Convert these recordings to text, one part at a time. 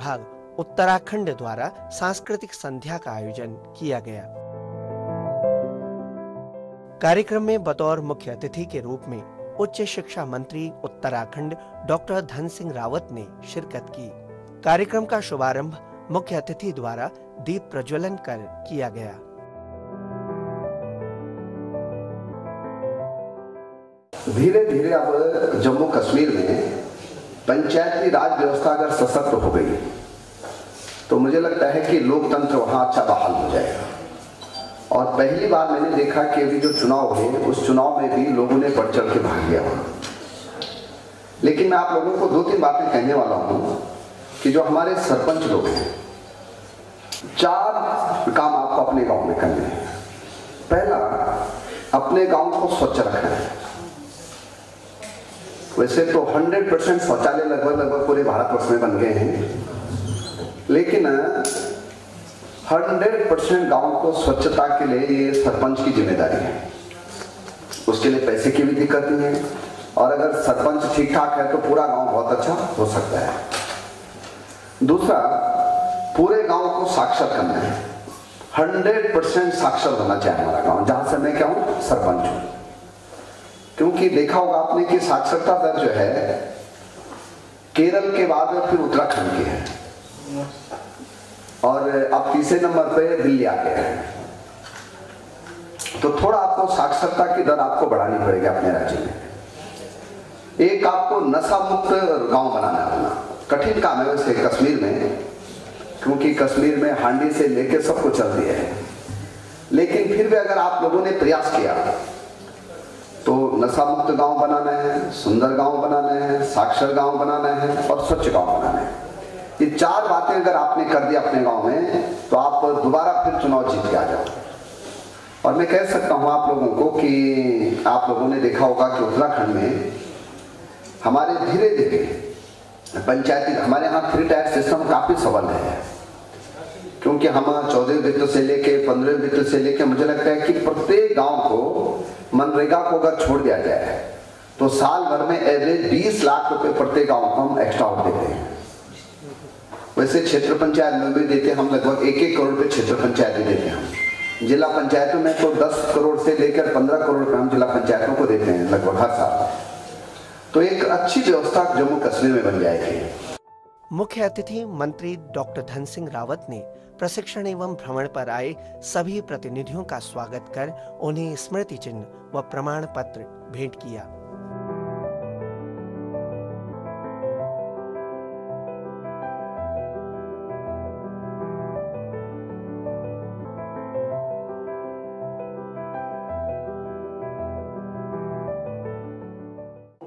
विभाग उत्तराखंड द्वारा सांस्कृतिक संध्या का आयोजन किया गया। कार्यक्रम में बतौर मुख्य अतिथि के रूप में उच्च शिक्षा मंत्री उत्तराखंड डॉक्टर धन सिंह रावत ने शिरकत की। कार्यक्रम का शुभारंभ मुख्य अतिथि द्वारा दीप प्रज्वलन कर किया गया। धीरे धीरे अब जम्मू कश्मीर में पंचायती राज व्यवस्था अगर सशक्त हो गई तो मुझे लगता है कि लोकतंत्र वहां अच्छा बहाल हो जाएगा। और पहली बार मैंने देखा कि अभी जो चुनाव हुए उस चुनाव में भी लोगों ने बढ़ चढ़ के भाग लिया। लेकिन मैं आप लोगों को 2-3 बातें कहने वाला हूं कि जो हमारे सरपंच लोग हैं, 4 काम आपको अपने गांव में करने हैं। पहला, अपने गांव को स्वच्छ रखना है। वैसे तो 100% शौचालय लगभग पूरे भारतवर्ष में बन गए हैं, लेकिन 100% गांव को स्वच्छता के लिए ये सरपंच की जिम्मेदारी है। उसके लिए पैसे की भी दिक्कत नहीं है, और अगर सरपंच ठीक ठाक है तो पूरा गांव बहुत अच्छा हो सकता है। दूसरा, पूरे गांव को साक्षर करना है। 100% साक्षर होना चाहिए हमारा गांव, जहां से मैं क्या हूं, सरपंच हूं। क्योंकि देखा होगा आपने कि साक्षरता दर जो है केरल के बाद फिर उत्तराखंड की है, और अब तीसरे नंबर पे दिल्ली आ गया है। तो थोड़ा आपको साक्षरता की दर आपको बढ़ानी पड़ेगी अपने राज्य में। एक, आपको नशा मुक्त गांव बनाना है। कठिन काम है वैसे कश्मीर में, क्योंकि कश्मीर में हांडी से लेके सब कुछ चल दिया है, लेकिन फिर भी अगर आप लोगों ने प्रयास किया तो नशा मुक्त गांव बनाना है, सुंदर गांव बनाना है, साक्षर गांव बनाना है और स्वच्छ गांव बनाना है। ये 4 बातें अगर आपने कर दी अपने गांव में तो आप दोबारा फिर चुनाव जीत के आ जाओ। और मैं कह सकता हूं आप लोगों को कि आप लोगों ने देखा होगा कि उत्तराखंड में हमारे धीरे धीरे पंचायती, हमारे यहाँ 3 टायर सिस्टम काफी सबल है। क्योंकि हम 14 वित्त से लेके 15 वित्त से लेके मुझे लगता है कि प्रत्येक गांव को मनरेगा को अगर छोड़ दिया जाए तो साल भर में एवरेज 20 लाख रुपए प्रत्येक गांव को हम एक्स्ट्रा देते हैं। वैसे क्षेत्र पंचायत में भी देते हैं हम, लगभग 1-1 करोड़ रुपए क्षेत्र पंचायत में देते हैं हम। जिला पंचायतों में तो 10 करोड़ से लेकर 15 करोड़ रुपए हम जिला पंचायतों को देते हैं लगभग हर साल। तो एक अच्छी व्यवस्था जम्मू कश्मीर में बन जाएगी। मुख्य अतिथि मंत्री डॉक्टर धन सिंह रावत ने प्रशिक्षण एवं भ्रमण पर आए सभी प्रतिनिधियों का स्वागत कर उन्हें स्मृति चिन्ह व प्रमाण पत्र भेंट किया।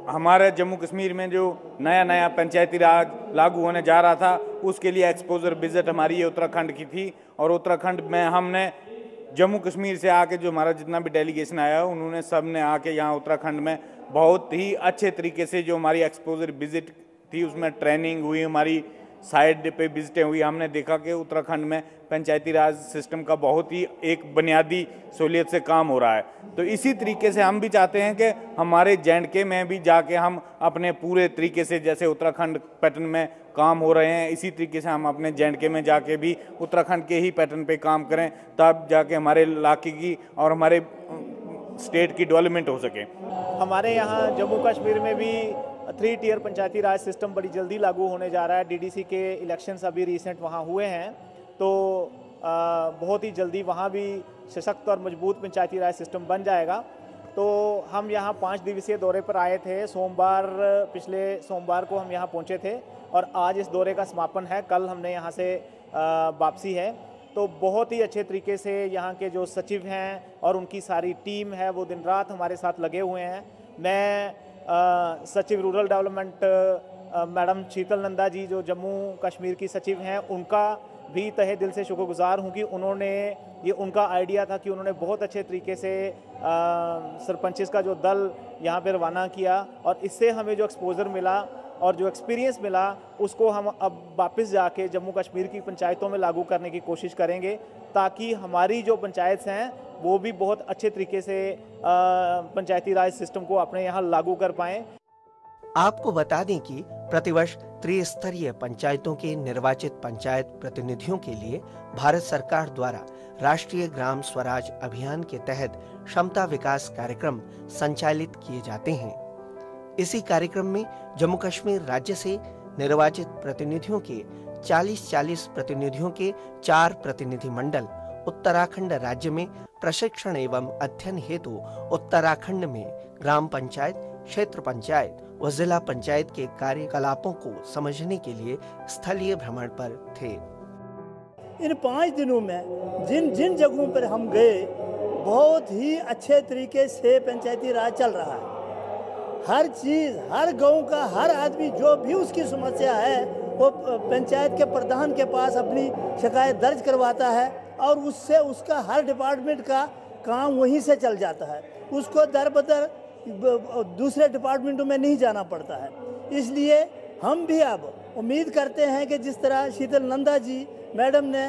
हमारे जम्मू कश्मीर में जो नया पंचायती राज लागू होने जा रहा था, उसके लिए एक्सपोजर विजिट हमारी ये उत्तराखंड की थी। और उत्तराखंड में हमने जम्मू कश्मीर से आके जो हमारा जितना भी डेलीगेशन आया उन्होंने सब ने आके यहाँ उत्तराखंड में बहुत ही अच्छे तरीके से जो हमारी एक्सपोजर विजिट थी उसमें ट्रेनिंग हुई, हमारी साइड पे विजिटें हुई। हमने देखा कि उत्तराखंड में पंचायती राज सिस्टम का बहुत ही एक बुनियादी सहूलियत से काम हो रहा है। तो इसी तरीके से हम भी चाहते हैं कि हमारे J&K में भी जाके हम अपने पूरे तरीके से, जैसे उत्तराखंड पैटर्न में काम हो रहे हैं, इसी तरीके से हम अपने J&K में जाके भी उत्तराखंड के ही पैटर्न पे काम करें, तब जाके हमारे इलाके की और हमारे स्टेट की डेवलपमेंट हो सके। हमारे यहाँ जम्मू कश्मीर में भी 3 टियर पंचायती राज सिस्टम बड़ी जल्दी लागू होने जा रहा है। DDC के इलेक्शंस अभी रिसेंट वहाँ हुए हैं, तो बहुत ही जल्दी वहाँ भी सशक्त और मजबूत पंचायती राज सिस्टम बन जाएगा। तो हम यहाँ 5 दिवसीय दौरे पर आए थे। पिछले सोमवार को हम यहाँ पहुँचे थे और आज इस दौरे का समापन है। कल हमने यहाँ से वापसी है। तो बहुत ही अच्छे तरीके से यहाँ के जो सचिव हैं और उनकी सारी टीम है वो दिन रात हमारे साथ लगे हुए हैं। मैं सचिव rural development madam Sheetal Nanda ji जो जम्मू कश्मीर की सचिव हैं, उनका भी तहे दिल से शुक्रगुजार हूँ कि उन्होंने ये उनका आइडिया था कि उन्होंने बहुत अच्छे तरीके से सरपंचेस का जो दल यहाँ पर रवाना किया और इससे हमें जो एक्सपोजर मिला और जो एक्सपीरियंस मिला उसको हम अब वापस जाके जम्मू कश्मीर की पंचायतों में लागू करने की कोशिश करेंगे ताकि हमारी जो पंचायत हैं वो भी बहुत अच्छे तरीके से पंचायती राज सिस्टम को अपने यहाँ लागू कर पाएँ। आपको बता दें कि प्रतिवर्ष त्रिस्तरीय पंचायतों के निर्वाचित पंचायत प्रतिनिधियों के लिए भारत सरकार द्वारा राष्ट्रीय ग्राम स्वराज अभियान के तहत क्षमता विकास कार्यक्रम संचालित किए जाते हैं। इसी कार्यक्रम में जम्मू कश्मीर राज्य से निर्वाचित प्रतिनिधियों के 40-40 प्रतिनिधियों के 4 प्रतिनिधि मंडल उत्तराखंड राज्य में प्रशिक्षण एवं अध्ययन हेतु उत्तराखंड में ग्राम पंचायत, क्षेत्र पंचायत व जिला पंचायत के कार्यकलापों को समझने के लिए स्थलीय भ्रमण पर थे। इन 5 दिनों में जिन जिन जगहों पर हम गए, बहुत ही अच्छे तरीके से पंचायती राज चल रहा है। हर चीज़, हर गांव का हर आदमी जो भी उसकी समस्या है वो पंचायत के प्रधान के पास अपनी शिकायत दर्ज करवाता है और उससे उसका हर डिपार्टमेंट का काम वहीं से चल जाता है। उसको दर बदर दूसरे डिपार्टमेंटों में नहीं जाना पड़ता है। इसलिए हम भी अब उम्मीद करते हैं कि जिस तरह शीतल नंदा जी मैडम ने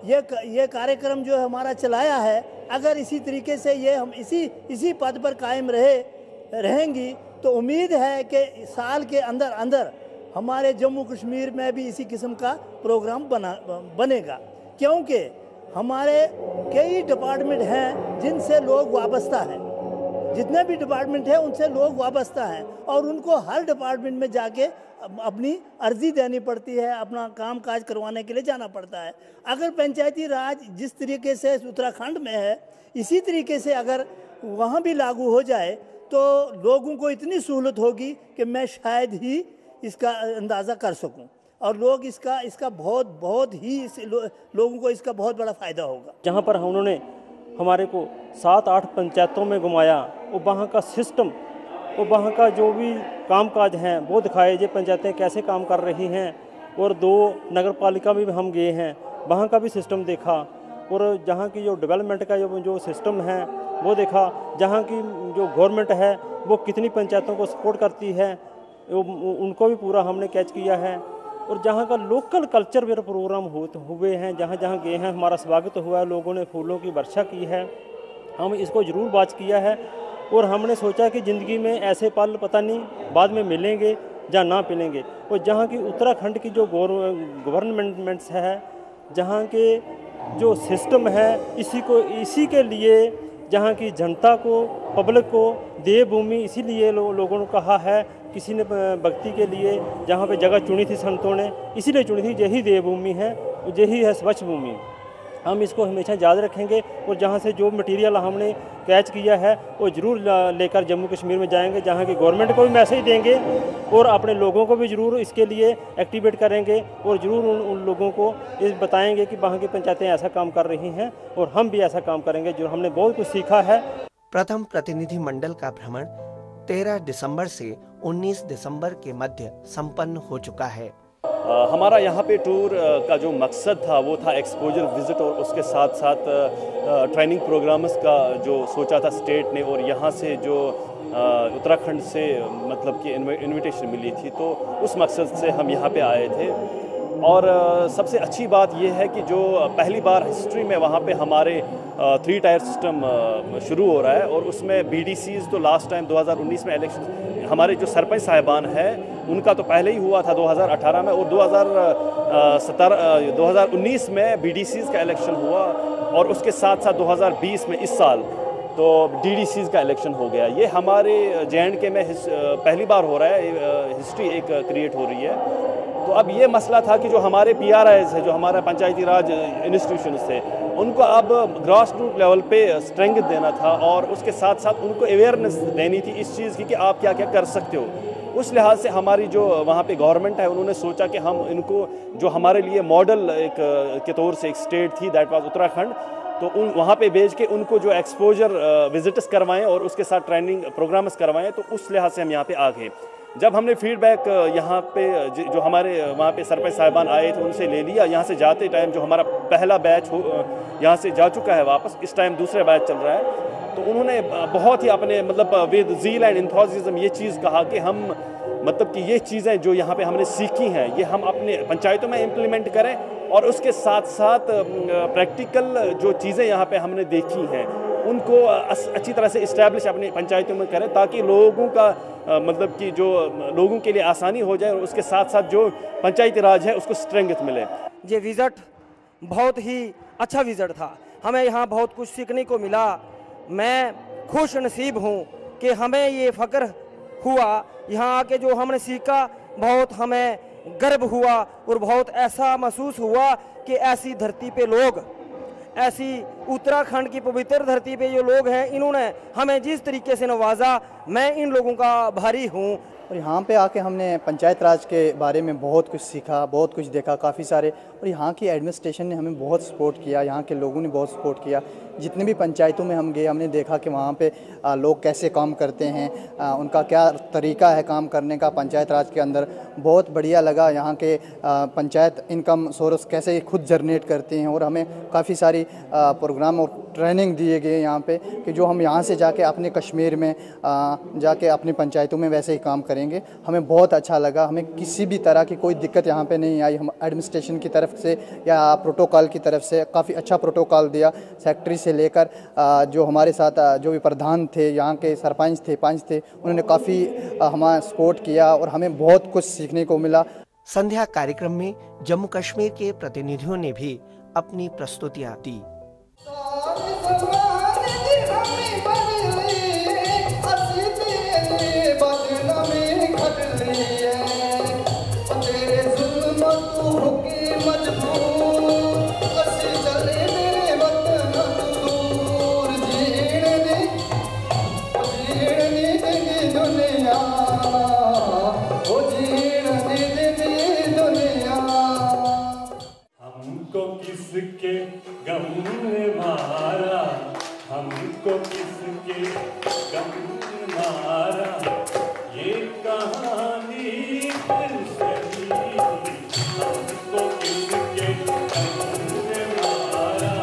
ये कार्यक्रम जो हमारा चलाया है, अगर इसी तरीके से ये हम इसी पद पर कायम रहेंगी तो उम्मीद है कि साल के अंदर अंदर हमारे जम्मू कश्मीर में भी इसी किस्म का प्रोग्राम बनेगा, क्योंकि हमारे कई डिपार्टमेंट हैं जिनसे लोग वाबस्ता हैं। जितने भी डिपार्टमेंट हैं उनसे लोग वाबस्ता हैं और उनको हर डिपार्टमेंट में जाके अपनी अर्जी देनी पड़ती है, अपना काम काज करवाने के लिए जाना पड़ता है। अगर पंचायती राज जिस तरीके से उत्तराखंड में है, इसी तरीके से अगर वहाँ भी लागू हो जाए तो लोगों को इतनी सहूलत होगी कि मैं शायद ही इसका अंदाज़ा कर सकूं और लोग इसका बहुत ही लोगों को इसका बहुत बड़ा फ़ायदा होगा। जहाँ पर उन्होंने हमारे को 7-8 पंचायतों में घुमाया और वहाँ का सिस्टम और वहाँ का जो भी कामकाज हैं वो दिखाए, ये पंचायतें कैसे काम कर रही हैं। और 2 नगर पालिका में भी हम गए हैं, वहाँ का भी सिस्टम देखा और जहाँ की जो डेवलपमेंट का जो सिस्टम है वो देखा। जहाँ की जो गवर्नमेंट है वो कितनी पंचायतों को सपोर्ट करती है उनको भी पूरा हमने कैच किया है। और जहाँ का लोकल कल्चर वेयर प्रोग्राम हुए हैं, जहाँ जहाँ गए हैं हमारा स्वागत हुआ है, लोगों ने फूलों की वर्षा की है, हम इसको ज़रूर बात किया है। और हमने सोचा कि ज़िंदगी में ऐसे पल पता नहीं बाद में मिलेंगे या ना मिलेंगे। और जहाँ की उत्तराखंड की जो गवर्नमेंट्स है, जहाँ के जो सिस्टम है, इसी के लिए जहाँ की जनता को, पब्लिक को देवभूमि इसीलिए लोगों ने कहा है। किसी ने भक्ति के लिए जहाँ पे जगह चुनी थी संतों ने, इसीलिए चुनी थी, यही देवभूमि है, यही है स्वच्छ भूमि। हम इसको हमेशा याद रखेंगे और जहाँ से जो मटेरियल हमने कैच किया है वो ज़रूर लेकर जम्मू कश्मीर में जाएंगे, जहाँ की गवर्नमेंट को भी मैसेज देंगे और अपने लोगों को भी ज़रूर इसके लिए एक्टिवेट करेंगे और ज़रूर उन लोगों को ये बताएंगे कि वहाँ की पंचायतें ऐसा काम कर रही हैं और हम भी ऐसा काम करेंगे। जो हमने बहुत कुछ सीखा है। प्रथम प्रतिनिधि मंडल का भ्रमण 13 दिसंबर से 19 दिसंबर के मध्य संपन्न हो चुका है। हमारा यहाँ पे टूर का जो मकसद था वो था एक्सपोजर विजिट और उसके साथ साथ ट्रेनिंग प्रोग्राम्स का जो सोचा था स्टेट ने, और यहाँ से जो उत्तराखंड से मतलब कि इनविटेशन मिली थी, तो उस मकसद से हम यहाँ पे आए थे। और सबसे अच्छी बात यह है कि जो पहली बार हिस्ट्री में वहाँ पे हमारे 3 टायर सिस्टम शुरू हो रहा है और उसमें BDCs तो लास्ट टाइम 2019 में इलेक्शन हमारे जो सरपंच साहिबान हैं उनका तो पहले ही हुआ था 2018 में, और 2019 में BDCs का इलेक्शन हुआ और उसके साथ साथ 2020 में इस साल तो DDCs का इलेक्शन हो गया। ये हमारे JNK में पहली बार हो रहा है, हिस्ट्री एक क्रिएट हो रही है। तो अब ये मसला था कि जो हमारे PRIs है, जो हमारा पंचायती राज इंस्टीट्यूशंस थे, उनको अब ग्रास रूट लेवल पे स्ट्रेंथ देना था और उसके साथ साथ उनको अवेयरनेस देनी थी इस चीज़ की कि आप क्या क्या कर सकते हो। उस लिहाज से हमारी जो वहाँ पे गवर्नमेंट है उन्होंने सोचा कि हम इनको जो हमारे लिए मॉडल एक के तौर से एक स्टेट थी दैट वाज उत्तराखंड, तो वहाँ पे भेज के उनको जो एक्सपोजर विजिट्स करवाएं और उसके साथ ट्रेनिंग प्रोग्राम्स करवाएं। तो उस लिहाज से हम यहाँ पे आ गए। जब हमने फीडबैक यहाँ पे जो हमारे वहाँ पे सरपंच साहिबान आए थे उनसे ले लिया, यहाँ से जाते टाइम जो हमारा पहला बैच यहाँ से जा चुका है वापस, इस टाइम दूसरा बैच चल रहा है, तो उन्होंने बहुत ही अपने मतलब विद ज़ील एंड एंथुसियाज्म ये चीज़ कहा कि हम मतलब कि ये चीज़ें जो यहाँ पे हमने सीखी हैं ये हम अपने पंचायतों में इम्प्लीमेंट करें और उसके साथ साथ प्रैक्टिकल जो चीज़ें यहाँ पे हमने देखी हैं उनको अच्छी तरह से इस्टेब्लिश अपनी पंचायतों में करें ताकि लोगों का मतलब कि जो लोगों के लिए आसानी हो जाए और उसके साथ साथ जो पंचायती राज है उसको स्ट्रेंथ मिले। ये विज़िट बहुत ही अच्छा विज़िट था, हमें यहाँ बहुत कुछ सीखने को मिला। मैं खुश नसीब हूँ कि हमें ये फ़ख्र हुआ यहाँ आके, जो हमने सीखा बहुत हमें गर्व हुआ और बहुत ऐसा महसूस हुआ कि ऐसी धरती पे लोग, ऐसी उत्तराखंड की पवित्र धरती पे जो लोग हैं, इन्होंने हमें जिस तरीके से नवाजा, मैं इन लोगों का आभारी हूँ। और यहाँ पे आके हमने पंचायत राज के बारे में बहुत कुछ सीखा, बहुत कुछ देखा, काफ़ी सारे, और यहाँ की एडमिनिस्ट्रेशन ने हमें बहुत सपोर्ट किया, यहाँ के लोगों ने बहुत सपोर्ट किया। जितने भी पंचायतों में हम गए हमने देखा कि वहाँ पे लोग कैसे काम करते हैं, उनका क्या तरीका है काम करने का पंचायत राज के अंदर। बहुत बढ़िया लगा यहाँ के पंचायत इनकम सोर्स कैसे खुद जनरेट करते हैं, और हमें काफ़ी सारी प्रोग्राम और ट्रेनिंग दिए गए यहाँ पे कि जो हम यहाँ से जाके अपने कश्मीर में जाके अपनी पंचायतों में वैसे ही काम करेंगे। हमें बहुत अच्छा लगा, हमें किसी भी तरह की कोई दिक्कत यहाँ पे नहीं आई। हम एडमिनिस्ट्रेशन की तरफ से या प्रोटोकॉल की तरफ से काफ़ी अच्छा प्रोटोकॉल दिया। सेक्रेटरी से लेकर जो हमारे साथ जो भी प्रधान थे, यहाँ के सरपंच थे, पंच थे, उन्होंने काफ़ी हमारा सपोर्ट किया और हमें बहुत कुछ सीखने को मिला। संध्या कार्यक्रम में जम्मू कश्मीर के प्रतिनिधियों ने भी अपनी प्रस्तुतियां दी। हमको किसके गम ने मारा, हमको किसके गम ने मारा, ये कहानी फिर सही। हमको किसके गम ने मारा,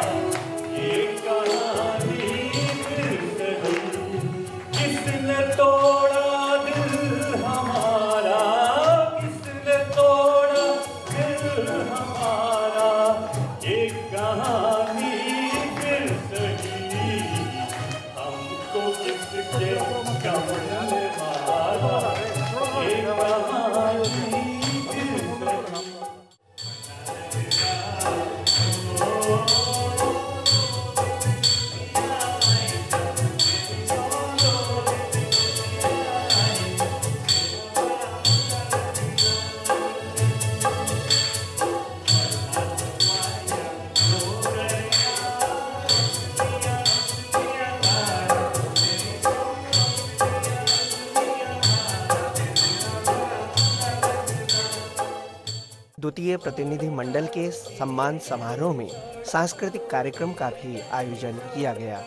ये कहानी फिर सही। किसने तोड़ा दिल हमारा, किसने तोड़ा दिल हमारा, ये कहानी फिर सही। हमको किसके गम ने मारा, ये कहानी फिर सही। द्वितीय प्रतिनिधि मंडल के सम्मान समारोह में सांस्कृतिक कार्यक्रम का भी आयोजन किया गया।